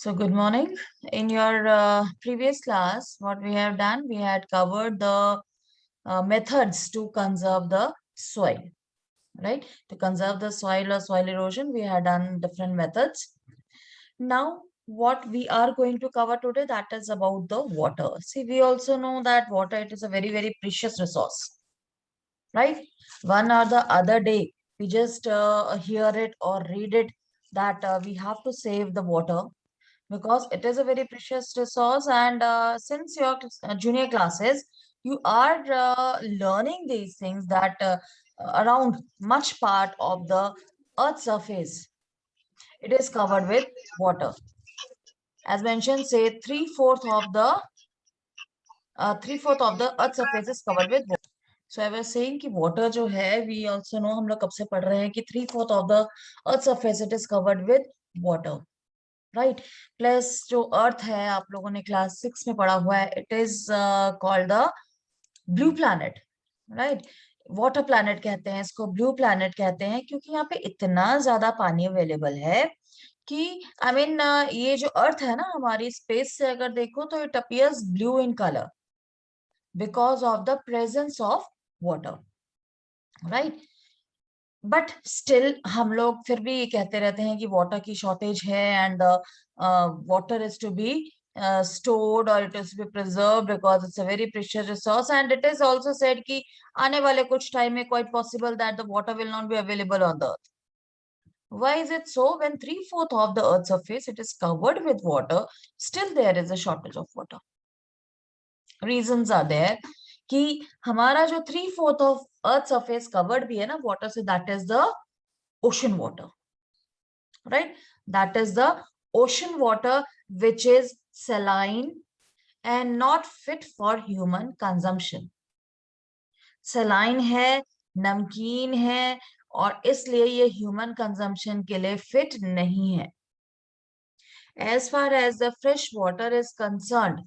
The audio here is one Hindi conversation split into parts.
So, good morning. In your previous class, what we have done, we had covered the methods to conserve the soil, right? To conserve the soil or soil erosion, we had done different methods. Now, what we are going to cover today, that is about the water. See, we also know that water, it is a very, very precious resource, right? One or the other day, we just hear it or read it that we have to save the water because it is a very precious resource. And since your junior classes, you are learning these things that around much part of the earth's surface, it is covered with water. As mentioned, say three-fourth of the earth's surface is covered with water. So I was saying कि water जो है, we also know, हम लोग कब से पढ़ रहे हैं कि 3/4 of the earth's surface it is covered with water. Right plus जो अर्थ है आप लोगों ने क्लास 6 में पढ़ा हुआ है, it is called the blue planet, right? Water planet कहते हैं इसको, ब्लू प्लैनेट कहते हैं क्योंकि यहाँ पे इतना ज्यादा पानी अवेलेबल है कि आई मीन ये जो अर्थ है ना हमारी, स्पेस से अगर देखो तो it appears blue in colour because of the presence of water, right? But still हम लोग फिर भी कहते रहते हैं कि वाटर की शॉर्टेज है and water is to be stored or it is to be preserved because it's a very precious resource, and it is also said कि आने वाले कुछ टाइम में quite possible that the water will not be available on the earth. Why is it so? When 3/4 of the earth's surface it is covered with water, still there is a shortage of water. Reasons are there कि हमारा जो 3/4 of earth surface covered भी है ना water से, that is the ocean water, right? That is the ocean water which is saline and not fit for human consumption. saline है, नमकीन है और इसलिए ये ह्यूमन कंजम्पशन के लिए फिट नहीं है. As far as the fresh water is concerned,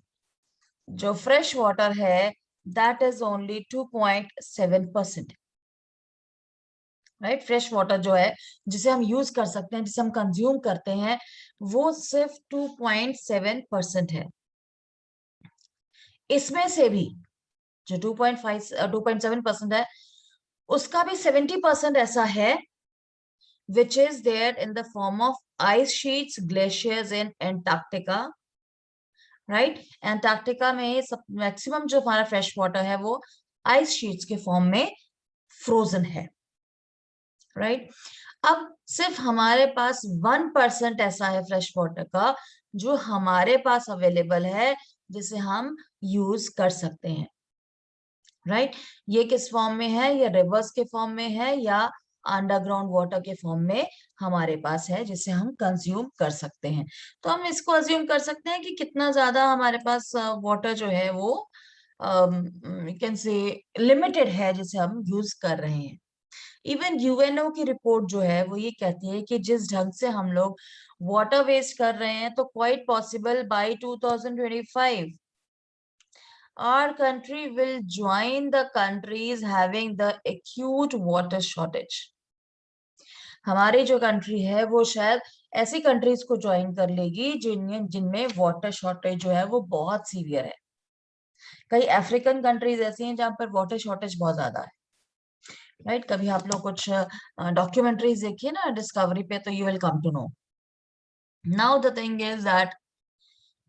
जो फ्रेश वाटर है that is only 2.7%. Right? Fresh water जो है जिसे हम यूज कर सकते हैं, जिसे हम कंज्यूम करते हैं, वो सिर्फ 2.7% है. इसमें से भी जो 2.7% है उसका भी 70% ऐसा है which is there in the form of ice sheets, glaciers in Antarctica, right? Antarctica में सब मैक्सिमम जो हमारा फ्रेश वाटर है वो आइस शीट्स के फॉर्म में फ्रोजन है, राइट? अब सिर्फ हमारे पास 1% ऐसा है फ्रेश वाटर का जो हमारे पास अवेलेबल है जिसे हम यूज कर सकते हैं, राइट? ये किस फॉर्म में है? ये रिवर्स के फॉर्म में है या अंडरग्राउंड वाटर के फॉर्म में हमारे पास है जिसे हम कंज्यूम कर सकते हैं. तो हम इसको अज्यूम कर सकते हैं कि कितना ज्यादा हमारे पास वाटर जो है वो कैन से लिमिटेड है जिसे हम यूज कर रहे हैं. इवन यूएनओ की रिपोर्ट जो है वो ये कहती है कि जिस ढंग से हम लोग वाटर वेस्ट कर रहे हैं तो quite possible by 2025 our country will join the countries having the acute water shortage. हमारी जो कंट्री है वो शायद ऐसी कंट्रीज को ज्वाइन कर लेगी जिनमें वाटर शॉर्टेज जो है वो बहुत सीवियर है. कई अफ्रीकन कंट्रीज ऐसी हैं जहां पर वाटर शॉर्टेज बहुत ज्यादा है, राइट? कभी आप लोग कुछ डॉक्यूमेंट्रीज देखिए ना डिस्कवरी पे तो you will come to know. Now the thing is that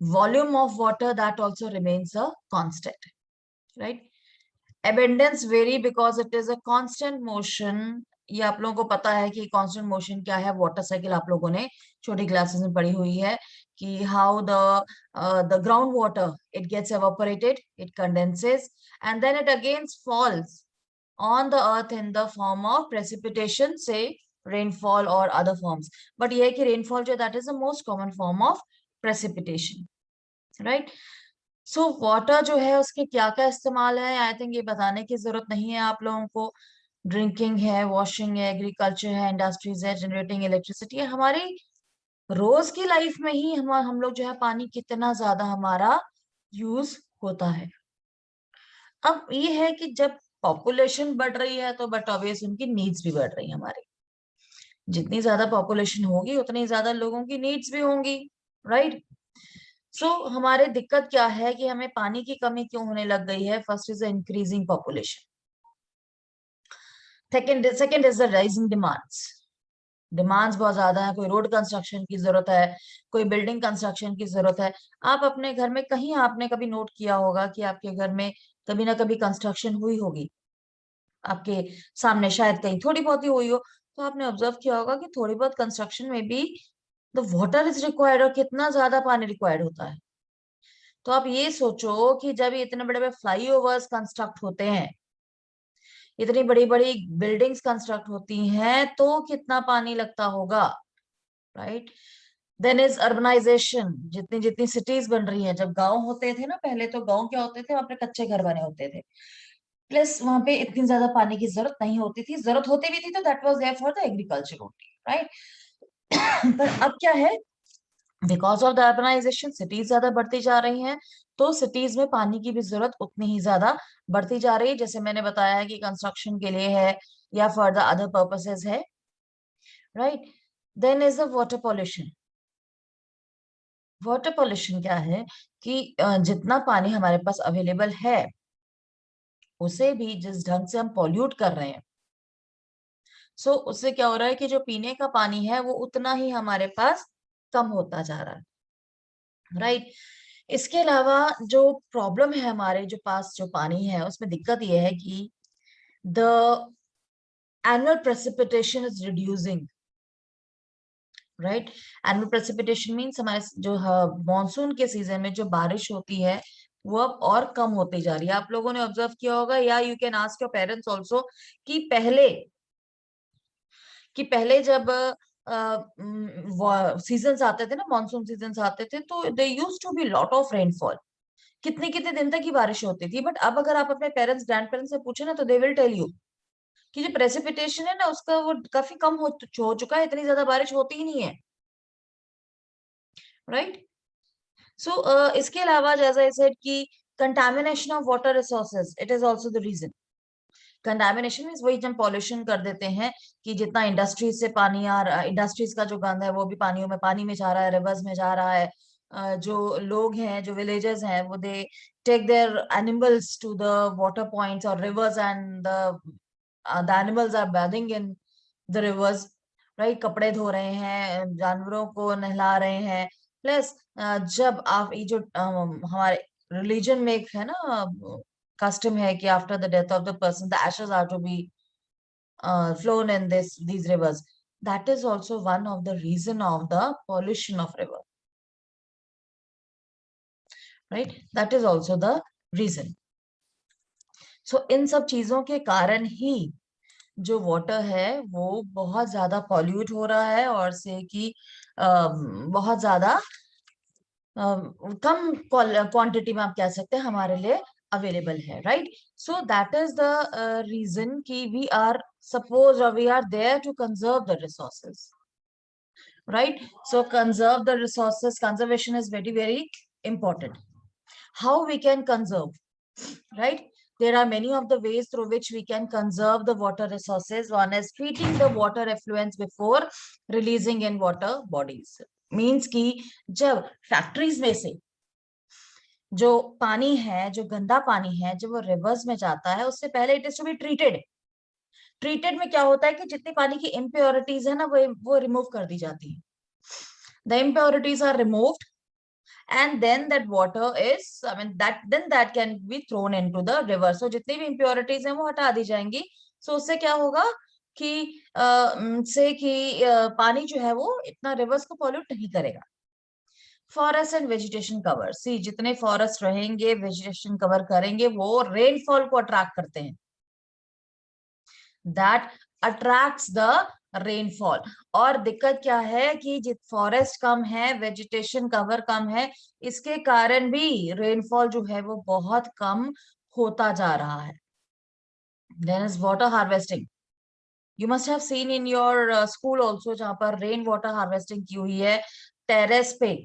volume of water that also remains a constant, right? Abundance vary because it is a constant motion. ये आप लोगों को पता है कि कांस्टेंट मोशन क्या है. वाटर साइकिल आप लोगों ने छोटी क्लासेस में पढ़ी हुई है कि how the ground water it gets evaporated, it condenses and then it again falls on the earth in the form of precipitation, say rainfall or other forms. but ये है कि rainfall जो that is the most common form of precipitation, right? So water जो है उसके क्या क्या इस्तेमाल है, आई थिंक ये बताने की जरूरत नहीं है आप लोगों को. ड्रिंकिंग है, वॉशिंग है, एग्रीकल्चर है, इंडस्ट्रीज है, जनरेटिंग इलेक्ट्रिसिटी है. हमारी रोज की लाइफ में ही हम लोग जो है पानी कितना ज्यादा हमारा यूज होता है. अब ये है कि जब पॉपुलेशन बढ़ रही है तो बट ऑब्वियस उनकी नीड्स भी बढ़ रही है. हमारी जितनी ज्यादा पॉपुलेशन होगी उतनी ज्यादा लोगों की नीड्स भी होंगी, राइट। सो हमारे दिक्कत क्या है कि हमें पानी की कमी क्यों होने लग गई है? First is the increasing population, second is the rising demands. Demands बहुत ज्यादा है, कोई रोड कंस्ट्रक्शन की जरूरत है, कोई बिल्डिंग कंस्ट्रक्शन की जरूरत है। आप अपने घर में कहीं आपने कभी नोट किया होगा कि आपके घर में कभी ना कभी कंस्ट्रक्शन हुई होगी, आपके सामने शायद कहीं थोड़ी बहुत ही हुई हो, तो आपने ऑब्जर्व किया होगा कि थोड़ी बहुत कंस्ट्रक्शन में भी द वाटर इज रिक्वायर्ड, और कितना ज्यादा पानी रिक्वायर्ड होता है। तो आप ये सोचो कि जब ये इतने बड़े बड़े फ्लाईओवर्स कंस्ट्रक्ट होते हैं, इतनी बड़ी बड़ी बिल्डिंग्स कंस्ट्रक्ट होती हैं, तो कितना पानी लगता होगा, राइट। देन इज अर्बनाइजेशन, जितनी जितनी सिटीज बन रही हैं। जब गांव होते थे ना पहले, तो गांव क्या होते थे, वहां पे कच्चे घर बने होते थे, प्लस वहां पे इतनी ज्यादा पानी की जरूरत नहीं होती थी, जरूरत होती भी थी तो that was there for the agriculture only, right. पर अब क्या है, because of the urbanisation cities ज्यादा बढ़ती जा रही हैं, तो सिटीज में पानी की भी जरूरत उतनी ही ज्यादा बढ़ती जा रही है, जैसे मैंने बताया है कि कंस्ट्रक्शन के लिए है या फॉर द अदर पर्पसेस है, right. Then is the water pollution. Water pollution क्या है कि जितना पानी हमारे पास अवेलेबल है, उसे भी जिस ढंग से हम पॉल्यूट कर रहे हैं, सो उससे क्या हो रहा है कि जो पीने का पानी है वो उतना ही हमारे पास कम होता जा रहा है, राइट। इसके अलावा जो प्रॉब्लम है हमारे जो पास जो पानी है, उसमें दिक्कत ये है कि the annual precipitation is reducing, right. Annual precipitation means हमारे जो मॉनसून के सीजन में जो बारिश होती है वो अब और कम होती जा रही है। आप लोगों ने ऑब्जर्व किया होगा, या you can ask your parents also, कि पहले जब सीजन्स आते थे ना, मॉनसून सीजन्स आते थे, तो they use to be lot of rainfall, कितने कितने दिन तक की बारिश होती थी। बट अब अगर आप अपने पेरेंट्स ग्रैंड पेरेंट्स से पूछे ना, तो दे विल टेल यू कि जो प्रेसिपिटेशन है ना उसका वो काफी कम हो चुका है, इतनी ज्यादा बारिश होती ही नहीं है, राइट। सो इसके अलावा जैसा आई सेड कि contamination of water resources, it is also the reason. Contamination means वही जब पॉल्यूशन कर देते हैं कि जितना इंडस्ट्रीज से पानी आ रहा, इंडस्ट्रीज का जो गंद है वो भी पानी में जा रहा है, रिवर्स में जा रहा है। जो लोग हैं, जो विलेजेस हैं, वो they take their animals to the water points और rivers, and the animals are bathing in the rivers, right. कपड़े धो रहे हैं, जानवरों को नहला रहे हैं। प्लस जब आप ये जो हमारे रिलीजन में एक है ना कस्टम है कि after the death of the person the ashes are to be flown in these rivers, that is also one of the reason of the pollution of river, right, that is also the reason. So इन सब चीजों के कारण ही जो वाटर है वो बहुत ज्यादा पॉल्यूट हो रहा है, और से कि बहुत ज्यादा कम क्वांटिटी में आप कह सकते हैं हमारे लिए अवेलेबल है, right. So that is the reason कि वी आर सपोज और we are there to conserve the resources, right? So conserve the resources, conservation is very very important. How we can conserve, right? There are many of the ways through which we can conserve the water resources. One is treating the water effluents before releasing in water bodies, means कि जब फैक्ट्रीज में से जो पानी है, जो गंदा पानी है, जब वो रिवर्स में जाता है, उससे पहले it is to be treated. Treated में क्या होता है कि जितनी पानी की इम्प्योरिटीज है ना वो रिमूव कर दी जाती है। The impurities are removed, and then that water is, I mean, that can be thrown into the river. So जितनी भी impurities हैं वो हटा दी जाएंगी। So उससे क्या होगा कि पानी जो है वो इतना रिवर्स को पॉल्यूट नहीं करेगा। फॉरेस्ट एंड वेजिटेशन कवर, सी जितने फॉरेस्ट रहेंगे, वेजिटेशन कवर करेंगे, वो रेनफॉल को अट्रैक्ट करते हैं, दैट अट्रैक्ट्स द रेनफॉल। और दिक्कत क्या है कि जित फॉरेस्ट कम है, वेजिटेशन कवर कम है, इसके कारण भी रेनफॉल जो है वो बहुत कम होता जा रहा है। Then is water harvesting. You must have seen in your school also, जहां पर रेन वाटर हार्वेस्टिंग की हुई है टेरेस पे,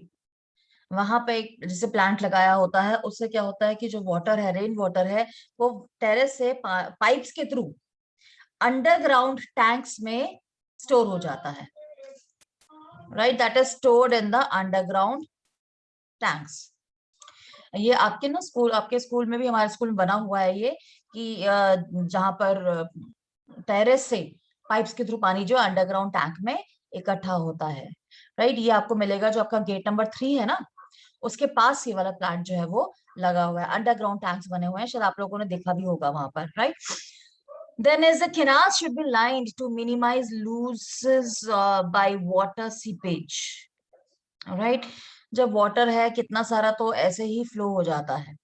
वहां पे एक जैसे प्लांट लगाया होता है, उससे क्या होता है कि जो वाटर है, रेन वाटर है, वो टेरेस से पाइप्स के थ्रू अंडरग्राउंड टैंक्स में स्टोर हो जाता है, right, that is stored in the underground tanks. ये आपके ना स्कूल, आपके स्कूल में भी, हमारे स्कूल में बना हुआ है ये, कि जहां पर टेरेस से पाइप्स के थ्रू पानी जो अंडरग्राउंड टैंक में इकट्ठा होता है, राइट। ये आपको मिलेगा जो आपका गेट नंबर 3 है ना, उसके पास ये वाला प्लांट जो है वो लगा हुआ है। अंडरग्राउंड टैंक्स बने हुए हैं, शायद आप लोगों ने देखा भी होगा वहां पर, right. Then is the canals should be lined to minimize losses by water seepage, right. जब वाटर है कितना सारा तो ऐसे ही फ्लो हो जाता है,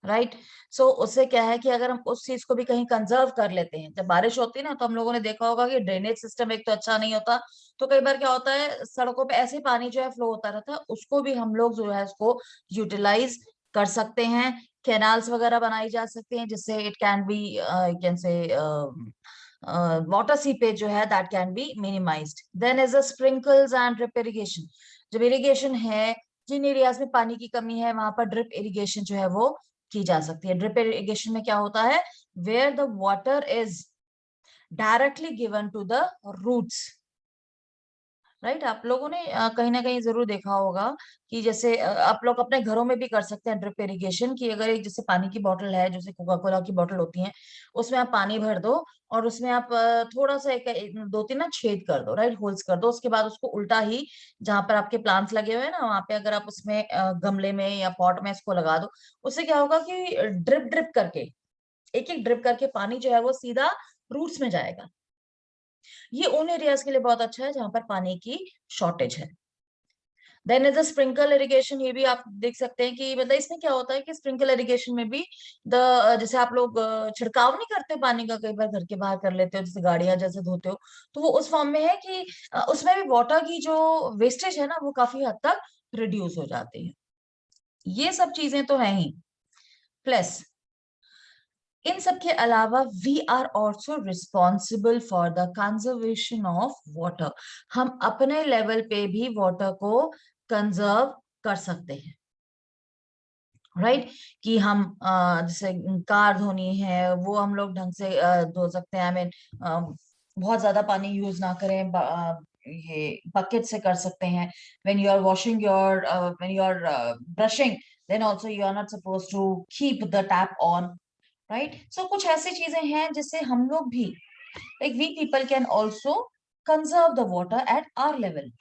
राइट। सो उससे क्या है कि अगर हम उस चीज को भी कहीं कंजर्व कर लेते हैं, जब बारिश होती है ना, तो हम लोगों ने देखा होगा कि ड्रेनेज सिस्टम एक तो अच्छा नहीं होता, तो कई बार क्या होता है सड़कों पे ऐसे पानी जो है फ्लो होता रहता है, उसको भी हम लोग जो है उसको यूटिलाइज कर सकते हैं। कैनाल्स वगैरह बनाई जा सकती हैं जिससे it can be can say water seepage जो है that can be minimised. Then is a sprinkles and drip irrigation. जब इरिगेशन है, जिन एरियाज में पानी की कमी है वहां पर ड्रिप इरिगेशन जो है वो की जा सकती है। ड्रिप इरिगेशन में क्या होता है, where the water is directly given to the roots, right. आप लोगों ने कहीं ना कहीं जरूर देखा होगा कि जैसे आप लोग अपने घरों में भी कर सकते हैं ड्रिप इरिगेशन, की अगर एक जैसे पानी की बोतल है, जैसे कोका कोला की बोतल होती है, उसमें आप पानी भर दो और उसमें आप थोड़ा सा दो तीन ना छेद कर दो, राइट, होल्स कर दो। उसके बाद उसको उल्टा ही जहां पर आपके प्लांट्स लगे हुए हैं ना, वहां पे अगर आप उसमें गमले में या पॉट में इसको लगा दो, उससे क्या होगा कि ड्रिप ड्रिप करके, एक एक ड्रिप करके पानी जो है वो सीधा रूट्स में जाएगा। ये उन एरियाज के लिए बहुत अच्छा है जहां पर पानी की शॉर्टेज है। Then is the sprinkle irrigation. ये भी आप देख सकते हैं कि मतलब इसमें क्या होता है कि स्प्रिंकल इरिगेशन में भी द जैसे आप लोग छिड़काव नहीं करते पानी का, कई बार घर के बाहर कर लेते हो, जैसे गाड़ियां जैसे धोते हो, तो वो उस फॉर्म में है कि उसमें भी वाटर की जो वेस्टेज है ना वो काफी हद तक रिड्यूस हो जाती है। ये सब चीजें तो है ही। प्लस इन सब के अलावा we are also responsible for the conservation of water. हम अपने लेवल पे भी वाटर को कंजर्व कर सकते हैं, राइट। कि हम जैसे कार धोनी है वो हम लोग ढंग से धो सकते हैं। आई मीन बहुत ज्यादा पानी यूज ना करें, ये बकेट से कर सकते हैं। When you are washing your, when you are brushing, then also you are not suppose to keep the tap on, right. So कुछ ऐसी चीजें हैं जिससे हम लोग भी, like we people can also conserve the water at our level.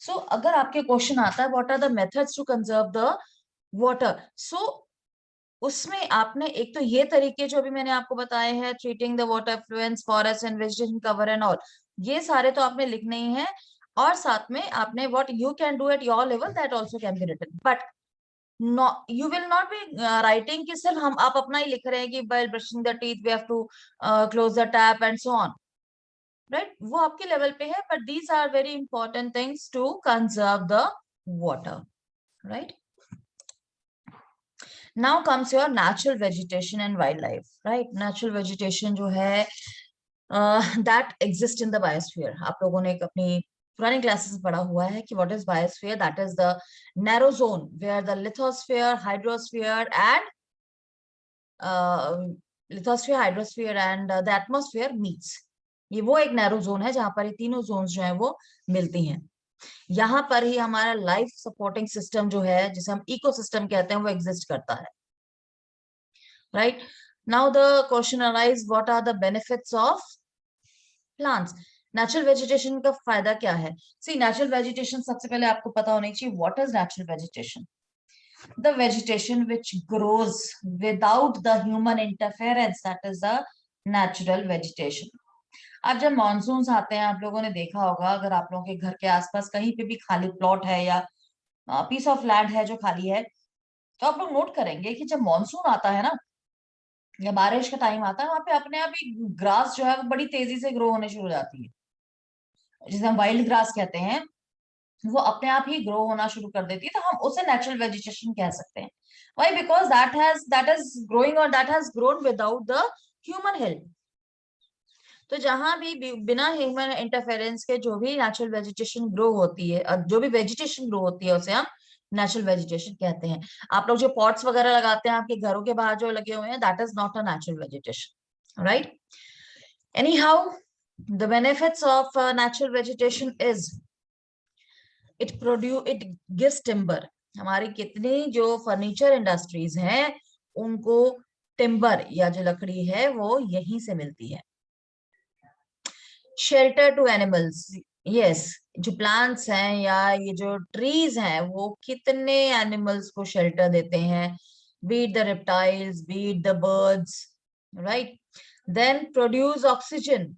So अगर आपके क्वेश्चन आता है what are the methods to conserve the water, so उसमें आपने एक तो ये तरीके जो अभी मैंने आपको बताए हैं, treating the water affluence, forest and vegetation cover and all, ये सारे तो आपने लिखने ही है। और साथ में आपने what you can do at your level that also can be written, but no you will not be writing कि सिर्फ हम आप अपना ही लिख रहे हैं कि while brushing the teeth we have to close the tap and so on, right. वो आपके लेवल पे है, but these are very important things to conserve the water, right. Now comes your natural vegetation and wildlife, right. Natural vegetation जो है that exist in the biosphere. आप लोगों ने एक अपनी पुरानी क्लासेस में पढ़ा हुआ है कि what is biosphere, that is the narrow zone where the lithosphere, hydrosphere and hydrosphere and the atmosphere meets. ये वो एक नैरो जोन है जहां पर ये तीनों जोन्स जो है वो मिलती हैं। यहाँ पर ही हमारा लाइफ सपोर्टिंग सिस्टम जो है, जिसे हम इकोसिस्टम कहते हैं, वो एग्जिस्ट करता है, right. Now the question arise, what are the benefits of plants. Natural vegetation का फायदा क्या है? सी नेचुरल वेजिटेशन, सबसे पहले आपको पता होनी चाहिए what is natural vegetation. The vegetation which grows without the human interference, that is the natural vegetation. अब जब मानसून आते हैं, आप लोगों ने देखा होगा, अगर आप लोगों के घर के आसपास कहीं पे भी खाली प्लॉट है या पीस ऑफ लैंड है जो खाली है, तो आप लोग नोट करेंगे कि जब मानसून आता है ना या बारिश का टाइम आता है, वहां पे अपने आप ही ग्रास जो है वो बड़ी तेजी से ग्रो होने शुरू हो जाती है, जिसे हम वाइल्ड ग्रास कहते हैं। वो अपने आप ही ग्रो होना शुरू कर देती है, तो हम उसे नेचुरल वेजिटेशन कह सकते हैं। Why? Because that is growing or that has grown without the human help. तो जहां भी बिना ह्यूमन इंटरफेरेंस के जो भी नेचुरल वेजिटेशन ग्रो होती है, जो भी वेजिटेशन ग्रो होती है, उसे हम नेचुरल वेजिटेशन कहते हैं। आप लोग जो पॉट्स वगैरह लगाते हैं आपके घरों के बाहर जो लगे हुए हैं, that is not a natural vegetation, right. Any how the benefits of natural vegetation is it gives timber. हमारी कितनी जो फर्नीचर इंडस्ट्रीज हैं उनको टिम्बर या जो लकड़ी है वो यहीं से मिलती है। शेल्टर टू एनिमल्स, यस, जो प्लांट्स हैं या ये जो ट्रीज हैं वो कितने एनिमल्स को शेल्टर देते हैं, be it the reptiles, be it the birds, right. Then produce oxygen,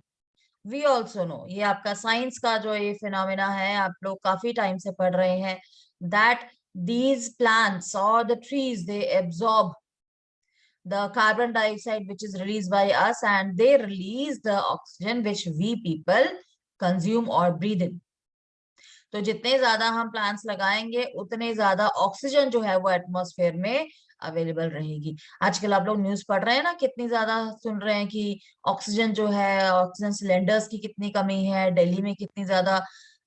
we also know, ये आपका साइंस का जो ये फिनोमेना है आप लोग काफी टाइम से पढ़ रहे हैं, that these plants or the trees they absorb the carbon dioxide which is released by us and they release the oxygen which we people consume or breathe in. तो जितने ज्यादा हम प्लांट्स लगाएंगे उतने ज्यादा ऑक्सीजन जो है वो एटमॉस्फेयर में अवेलेबल रहेगी। आजकल आप लोग न्यूज पढ़ रहे हैं ना, कितनी ज्यादा सुन रहे हैं कि ऑक्सीजन जो है, ऑक्सीजन सिलेंडर्स की कितनी कमी है दिल्ली में, कितनी ज्यादा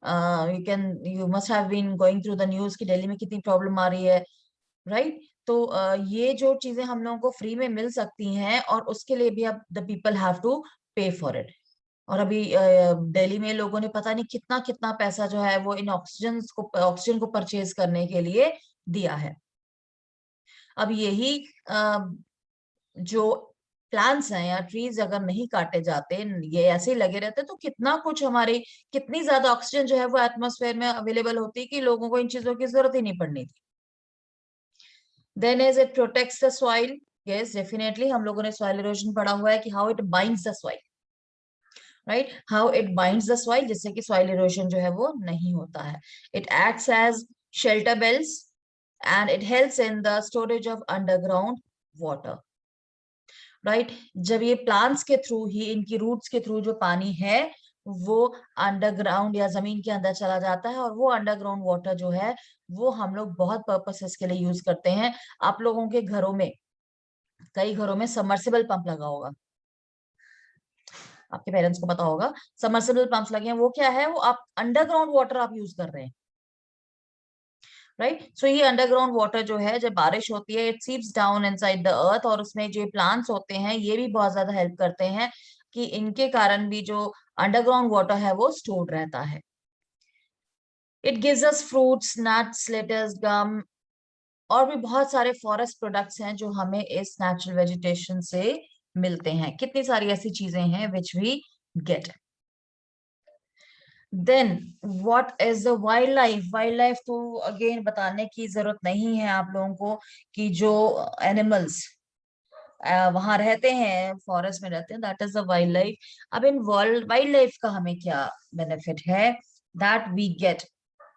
you must have been going through the news कि दिल्ली में कितनी प्रॉब्लम आ रही है, राइट। तो ये जो चीजें हम लोगों को फ्री में मिल सकती हैं और उसके लिए भी अब द पीपल हैव टू पे फॉर इट। और अभी दिल्ली में लोगों ने पता नहीं कितना कितना पैसा जो है वो इन ऑक्सीजन को परचेज करने के लिए दिया है। अब यही जो प्लांट्स हैं या ट्रीज अगर नहीं काटे जाते, ये ऐसे ही लगे रहते, तो कितना कुछ हमारी, कितनी ज्यादा ऑक्सीजन जो है वो एटमॉस्फेयर में अवेलेबल होती कि लोगों को इन चीजों की जरूरत ही नहीं पड़नी थी। Then is it protects the soil, yes definitely हम लोगों ने सॉइल इरोजन पढ़ा हुआ है कि how it binds the soil, right, how it binds the soil, जिससे कि सॉइल इरोजन जो है वो नहीं होता है। It acts as shelter belts and it helps in the storage of underground water, right. जब ये प्लांट्स के थ्रू ही, इनकी रूट्स के थ्रू जो पानी है वो अंडरग्राउंड या जमीन के अंदर चला जाता है और वो अंडरग्राउंड वाटर जो है वो हम लोग बहुत पर्पसेस के लिए यूज करते हैं। आप लोगों के घरों में, कई घरों में सबमर्सिबल पंप लगा होगा, आपके पेरेंट्स को पता होगा सबमर्सिबल पंप्स लगे हैं, वो क्या है, वो आप अंडरग्राउंड वाटर आप यूज कर रहे हैं, राइट। सो ये अंडरग्राउंड वाटर जो है जब बारिश होती है it seeps down inside the earth, और उसमें जो प्लांट्स होते हैं ये भी बहुत ज्यादा हेल्प करते हैं कि इनके कारण भी जो अंडरग्राउंड वाटर है वो स्टोर्ड रहता है। It gives us fruits, nuts, lettuce, gum, और भी बहुत सारे फॉरेस्ट प्रोडक्ट्स हैं जो हमें इस नेचुरल वेजिटेशन से मिलते हैं। कितनी सारी ऐसी चीजें हैं which we get. Then what is the wild life, wild life तो अगेन बताने की जरूरत नहीं है आप लोगों को कि जो एनिमल्स वहां रहते हैं, फॉरेस्ट में रहते हैं, that is the wild life. अब इन वर्ल्ड वाइल्ड लाइफ का हमें क्या बेनिफिट है, that we get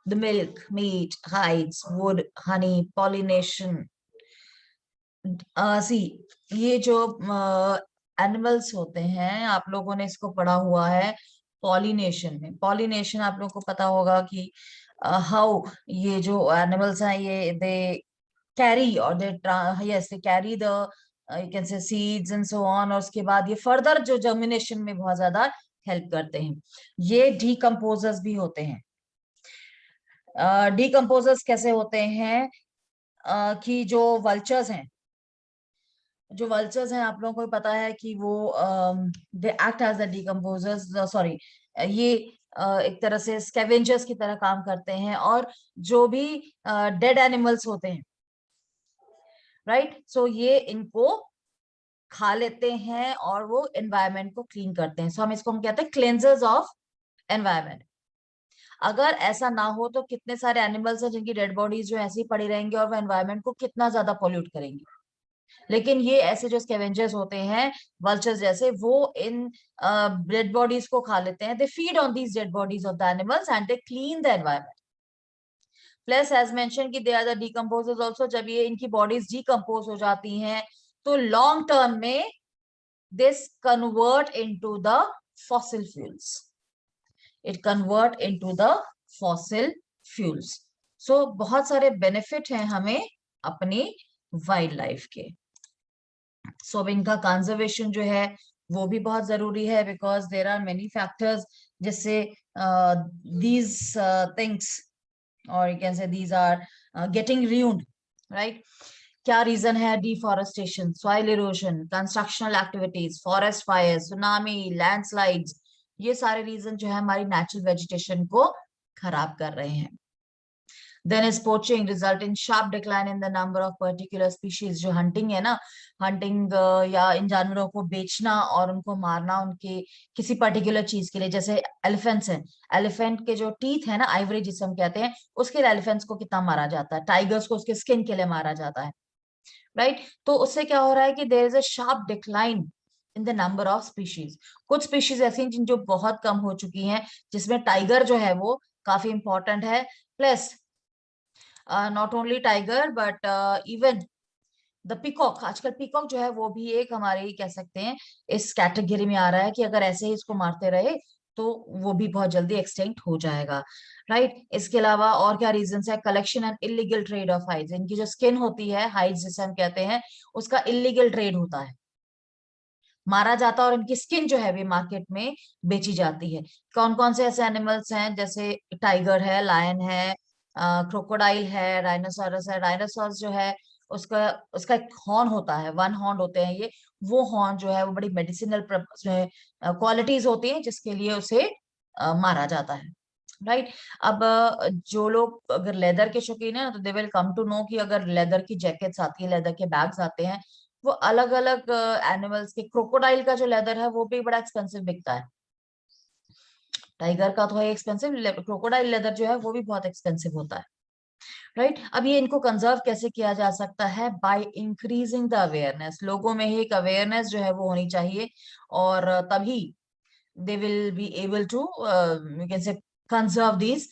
the milk, meat, hides, wood, honey, pollination. See, ये जो एनिमल्स होते हैं आप लोगों ने इसको पढ़ा हुआ है पॉलिनेशन में। पॉलिनेशन आप लोगों को पता होगा कि हाउ ये जो एनिमल्स हैं ये दे कैरी और they, yes, they carry the you can say seeds and so on, और उसके बाद ये फर्दर जो जर्मिनेशन में बहुत ज्यादा हेल्प करते हैं। ये डीकम्पोजर्स भी होते हैं। डीकम्पोजर्स कैसे होते हैं, कि जो वल्चर्स हैं, जो वल्चर्स हैं आप लोगों को पता है कि वो they act as the decomposers, sorry, ये एक तरह से स्कैवेंजर्स की तरह काम करते हैं, और जो भी डेड एनिमल्स होते हैं, राइट, सो ये इनको खा लेते हैं और वो एनवायरनमेंट को क्लीन करते हैं। सो हम कहते हैं क्लेंजर्स ऑफ एनवायरनमेंट। अगर ऐसा ना हो तो कितने सारे एनिमल्स हैं जिनकी डेड बॉडीज जो ऐसी पड़ी रहेंगी और वो एनवायरनमेंट को कितना ज्यादा पोल्यूट करेंगी। लेकिन ये ऐसे जो स्कैवेंजर्स होते हैं, वल्चर्स जैसे, वो इन डेड बॉडीज को खा लेते हैं, they feed on these dead bodies of the animals and they clean the environment. Plus as mention कि they are the decomposers also, जब ये इनकी बॉडीज डीकम्पोज हो जाती हैं तो लॉन्ग टर्म में this convert into the fossil fuels, it convert into the fossil fuels. So बहुत सारे बेनिफिट हैं हमें अपनी वाइल्ड लाइफ के। सो अब इनका कंजर्वेशन जो है वो भी बहुत जरूरी है, because there are many factors जिससे दीज थिंग्स, और you can say these are getting ruined, right. क्या रीजन है, deforestation, soil erosion, constructional activities, forest fire, tsunami, landslides, ये सारे रीजन जो है हमारी नेचुरल वेजिटेशन को खराब कर रहे हैं। Then is poaching result in sharp decline in the number of particular species. जो hunting है ना, hunting या इन जानवरों को बेचना और उनको मारना उनके किसी पर्टिकुलर चीज के लिए, जैसे एलिफेंट्स हैं, एलिफेंट के जो टीथ है ना, आइवरी जिसे हम कहते हैं, उसके लिए एलिफेंट्स को कितना मारा जाता है, टाइगर्स को उसके स्किन के लिए मारा जाता है, राइट। तो उससे क्या हो रहा है कि there is a sharp decline in the number of species. कुछ स्पीशीज ऐसी हैं जो बहुत कम हो चुकी हैं, जिसमें टाइगर जो है वो काफी इंपॉर्टेंट है, plus not only tiger but even the peacock. आजकल पीकॉक जो है वो भी एक हमारे कह सकते हैं इस कैटेगरी में आ रहा है कि अगर ऐसे ही इसको मारते रहे तो वो भी बहुत जल्दी एक्सटिंक्ट हो जाएगा, राइट। इसके अलावा और क्या रीजंस है, collection and illegal trade of hides. इनकी जो स्किन होती है, हाइड्स जिसे हम कहते हैं, उसका इलीगल ट्रेड होता है, मारा जाता है और इनकी स्किन जो है भी मार्केट में बेची जाती है। कौन कौन से ऐसे एनिमल्स हैं, जैसे टाइगर है, लायन है, क्रोकोडाइल है, राइनोसोरस है। राइनोसोरस जो है उसका उसका एक हॉर्न होता है, वन हॉर्न होते हैं ये, वो हॉर्न जो है वो बड़ी मेडिसिनल क्वालिटीज होती है जिसके लिए उसे मारा जाता है, राइट। अब जो लोग अगर लेदर के शौकीन है तो they will come to know कि अगर लेदर की जैकेट्स आती है, लेदर के बैग्स आते हैं, वो अलग अलग एनिमल्स के, क्रोकोडाइल का जो लेदर है वो भी बड़ा एक्सपेंसिव बिकता है। टाइगर का तो है एक्सपेंसिव, क्रोकोडाइल लेदर जो है वो भी बहुत एक्सपेंसिव होता है, राइट। अब ये इनको कंजर्व कैसे किया जा सकता है, बाय इंक्रीजिंग द अवेयरनेस। लोगों में ही एक अवेयरनेस जो है वो होनी चाहिए, और तभी they will be able to you can say conserve these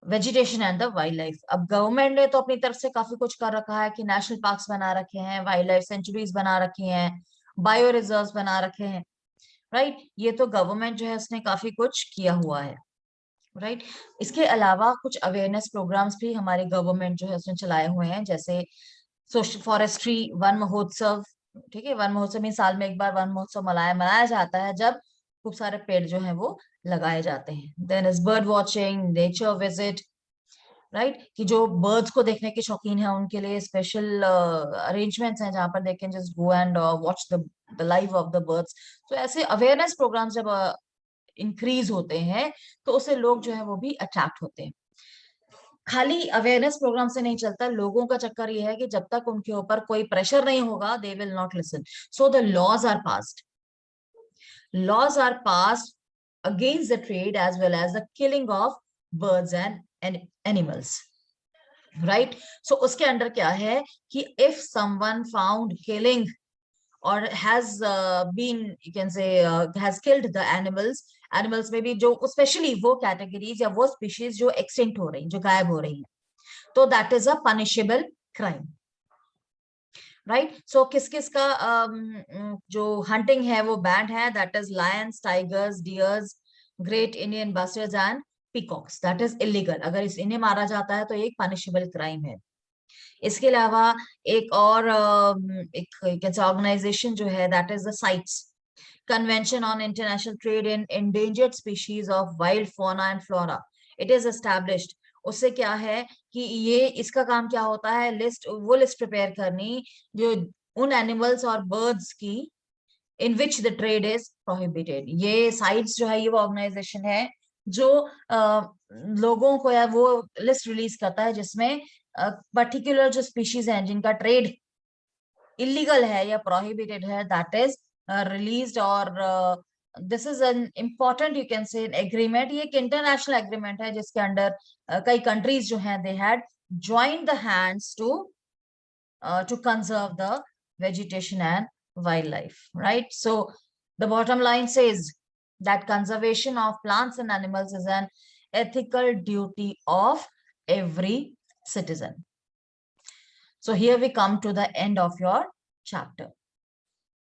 vegetation and the wild life. अब गवर्नमेंट ने तो अपनी तरफ से काफी कुछ कर रखा है कि नेशनल पार्क्स बना रखे हैं, वाइल्ड लाइफ सेंचुरीज बना रखी हैं, बायो रिजर्व्स बना रखे हैं, राइट। ये तो गवर्नमेंट जो है उसने काफी कुछ किया हुआ है, राइट। इसके अलावा कुछ अवेयरनेस प्रोग्राम्स भी हमारे गवर्नमेंट जो है उसने चलाए हुए हैं, जैसे सोशल फॉरेस्ट्री, वन महोत्सव। ठीक है, वन महोत्सव में साल में एक बार वन महोत्सव मनाया मनाया जाता है, जब खूब सारे पेड़ जो है वो लगाए जाते हैं। Then is bird watching, nature visit, right, कि जो बर्ड्स को देखने के शौकीन है उनके लिए स्पेशल अरेंजमेंट्स हैं जहां पर they can just go and watch the live of the birds. तो ऐसे अवेयरनेस प्रोग्राम्स जब इंक्रीज होते हैं तो उससे लोग जो है वो भी अट्रैक्ट होते हैं। खाली अवेयरनेस प्रोग्राम से नहीं चलता, लोगों का चक्कर ये है कि जब तक उनके ऊपर कोई प्रेशर नहीं होगा they will not listen. So the laws are passed, laws are passed against the trade as well as the killing of birds and animals, right? So उसके अंडर क्या है कि if someone found killing or has been, you can say, has killed the animals में भी जो स्पेशली वो कैटेगरीज या वो स्पीशीज जो एक्सटिंक्ट हो रही, जो गायब हो रही है, तो that is a punishable crime, right. So किस किस का जो हंटिंग है वो बैंड है, that is lions, tigers, deers, great Indian bustards and peacocks, that is illegal. अगर इन्हें मारा जाता है तो एक पनिशेबल क्राइम है। इसके अलावा एक और एक ऑर्गेनाइजेशन जो है that is the sites, convention on international trade in endangered species of wild fauna and flora, it is established. उससे क्या है कि ये इसका काम क्या होता है, वो लिस्ट प्रिपेयर करनी जो उन एनिमल्स और बर्ड्स की in which the trade is prohibited. ये साइट्स जो है ये वो ऑर्गेनाइजेशन है जो लोगों को या वो लिस्ट रिलीज करता है जिसमें पर्टिकुलर जो स्पीशीज हैं जिनका ट्रेड इलीगल है या प्रोहिबिटेड है, दैट इज रिलीज्ड। और this is an important, you can से, एग्रीमेंट। ये एक इंटरनेशनल एग्रीमेंट है जिसके अंडर कई कंट्रीज जो हैं they had joined the hands to conserve the vegetation and wildlife, right? So the bottom line says that conservation of plants and animals is an ethical duty of every citizen. So here we come to the end of your chapter.